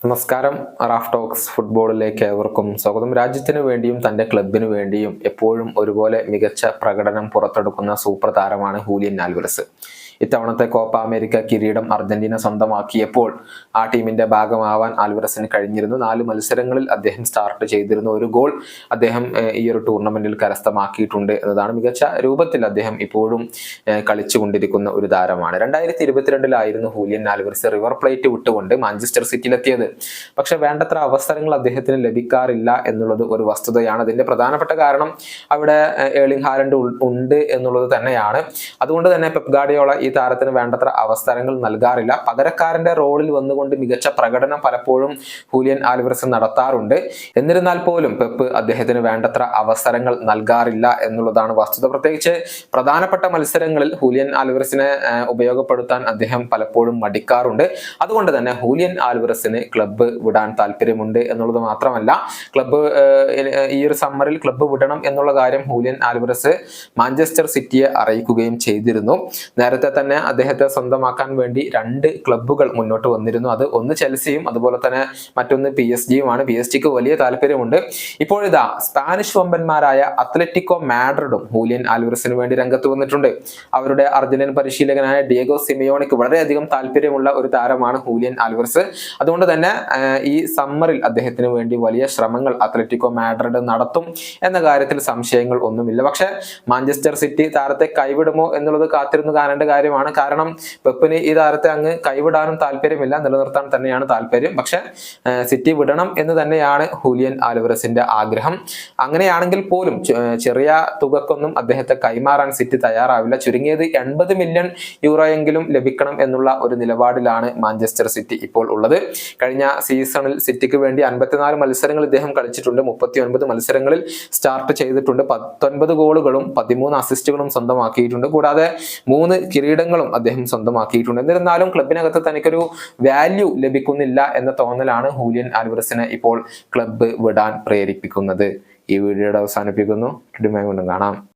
നമസ്കാരം. Raf talks ഫുട്ബോളിലേക്ക് ഏവർക്കും സ്വാഗതം. രാജ്യത്തിനു വേണ്ടിയും തന്റെ ക്ലബിനു വേണ്ടിയും എപ്പോഴും ഒരുപോലെ മികച്ച പ്രകടനം പുറത്തെടുക്കുന്ന സൂപ്പർ താരമാണ് ഹൂലിയൻ ആൽവരസ്. ഇത്തവണത്തെ കോപ്പ അമേരിക്ക കിരീടം അർജന്റീന സ്വന്തമാക്കിയപ്പോൾ ആ ടീമിന്റെ ഭാഗമാവാൻ ആൽവരസിന് കഴിഞ്ഞിരുന്നു. 4 മത്സരങ്ങളിൽ അദ്ദേഹം സ്റ്റാർട്ട് ചെയ്തിരുന്നു. ഒരു ഗോൾ അദ്ദേഹം ഈ ഒരു ടൂർണമെന്റിൽ കരസ്ഥമാക്കിയിട്ടുണ്ട് എന്നതാണ്. മികച്ച രൂപത്തിൽ അദ്ദേഹം ഇപ്പോഴും കളിച്ചുകൊണ്ടിരിക്കുന്ന ഒരു താരമാണ്. 2022-ലായിരുന്നു ഹൂലിയൻ ആൽവരസ് റിവർ പ്ലേറ്റ് വിട്ടുകൊണ്ട് മാഞ്ചസ്റ്റർ സിറ്റിയിലെത്തിയത്. പക്ഷെ വേണ്ടത്ര അവസരങ്ങൾ അദ്ദേഹത്തിന് ലഭിക്കാറില്ല എന്നുള്ളത് ഒരു വസ്തുതയാണ്. അതിന്റെ പ്രധാനപ്പെട്ട കാരണം അവിടെ ഏർലിംഗ് ഹാലൻഡ് ഉണ്ട് എന്നുള്ളത് തന്നെയാണ്. അതുകൊണ്ട് തന്നെ പെപ് ഗാർഡിയോള ഈ താരത്തിന് വേണ്ടത്ര അവസരങ്ങൾ നൽകാറില്ല. പകരക്കാരന്റെ റോളിൽ വന്നുകൊണ്ട് മികച്ച പ്രകടനം പലപ്പോഴും ഹൂലിയൻ ആൽവരസ് നടത്താറുണ്ട്. എന്നിരുന്നാൽ പോലും പെപ്പ് അദ്ദേഹത്തിന് വേണ്ടത്ര അവസരങ്ങൾ നൽകാറില്ല എന്നുള്ളതാണ് വസ്തുത. പ്രത്യേകിച്ച് പ്രധാനപ്പെട്ട മത്സരങ്ങളിൽ ഹൂലിയൻ ആൽവരസിനെ ഉപയോഗപ്പെടുത്താൻ അദ്ദേഹം പലപ്പോഴും മടിക്കാറുണ്ട്. അതുകൊണ്ട് തന്നെ ഹൂലിയൻ ആൽവരസിന് ക്ലബ്ബ് വിടാൻ താല്പര്യമുണ്ട് എന്നുള്ളത് മാത്രമല്ല, ക്ലബ്ബ് ഈ ഒരു സമ്മറിൽ ക്ലബ്ബ് വിടണം എന്നുള്ള കാര്യം ഹൂലിയൻ ആൽവരസ് മാഞ്ചസ്റ്റർ സിറ്റിയെ അറിയിക്കുകയും ചെയ്തിരുന്നു. നേരത്തെ തന്നെ അദ്ദേഹത്തെ സ്വന്തമാക്കാൻ വേണ്ടി 2 ക്ലബ്ബുകൾ മുന്നോട്ട് വന്നിരുന്നു. അത് ഒന്ന് ചെൽസിയും അതുപോലെ തന്നെ മറ്റൊന്ന് PSG-യുമാണ്. PSG-ക്ക് വലിയ താല്പര്യമുണ്ട്. ഇപ്പോഴിതാ സ്പാനിഷ് വമ്പന്മാരായ അത്ലറ്റിക്കോ മാഡ്രിഡും ഹൂലിയൻ ആൽവരസിന് വേണ്ടി രംഗത്ത് വന്നിട്ടുണ്ട്. അവരുടെ അർജന്റീൻ പരിശീലകനായ ഡിയേഗോ സിമിയോണിക്ക് വളരെയധികം താല്പര്യമുള്ള ഒരു താരമാണ് ഹൂലിയൻ ആൽവരസ്. അതുകൊണ്ട് തന്നെ ഈ സമ്മറിൽ അദ്ദേഹത്തിന് വേണ്ടി വലിയ ശ്രമങ്ങൾ അത്ലറ്റിക്കോ മാഡ്രിഡ് നടത്തും എന്ന കാര്യത്തിൽ സംശയങ്ങൾ ഒന്നുമില്ല. പക്ഷെ മാഞ്ചസ്റ്റർ സിറ്റി താരത്തെ കൈവിടുമോ എന്നുള്ളത് കാത്തിരുന്ന് കാണേണ്ട കാര്യമാണ്. കാരണം പെപ്പിന് ഈ താരത്തെ അങ്ങ് കൈവിടാനും താല്പര്യമില്ല, നിലനിർത്താൻ തന്നെയാണ് താല്പര്യം. പക്ഷെ സിറ്റി വിടണം എന്ന് തന്നെയാണ് ഹൂലിയൻ ആൽവരസിന്റെ ആഗ്രഹം. അങ്ങനെയാണെങ്കിൽ പോലും ചെറിയ തുകക്കൊന്നും അദ്ദേഹത്തെ കൈമാറാൻ സിറ്റി തയ്യാറാവില്ല. ചുരുങ്ങിയത് 80 മില്യൺ യൂറോ എങ്കിലും ലഭിക്കണം എന്നുള്ള ഒരു നിലപാടിലാണ് മാഞ്ചസ്റ്റർ സിറ്റി ഇപ്പോൾ ഉള്ളത്. കഴിഞ്ഞ സീസണിൽ സിറ്റിക്ക് വേണ്ടി 54 മത്സരങ്ങൾ ഇദ്ദേഹം കളിച്ചിട്ടുണ്ട്. 39 മത്സരങ്ങളിൽ സ്റ്റാർട്ട് ചെയ്തിട്ടുണ്ട്. 19 ഗോളുകളും 13 അസിസ്റ്റുകളും സ്വന്തമാക്കിയിട്ടുണ്ട്. കൂടാതെ 3 കിരീടങ്ങളും അദ്ദേഹം സ്വന്തമാക്കിയിട്ടുണ്ട്. എന്നിരുന്നാലും ക്ലബിനകത്ത് തനിക്കൊരു വാല്യൂ ലഭിക്കുന്നില്ല എന്ന തോന്നലാണ് ഹൂലിയൻ ആൽവരസിനെ ഇപ്പോൾ ക്ലബ്ബ് വിടാൻ പ്രേരിപ്പിക്കുന്നത്. ഈ വീഡിയോയുടെ അവസാനിപ്പിക്കുന്നു. വീണ്ടും കാണാം.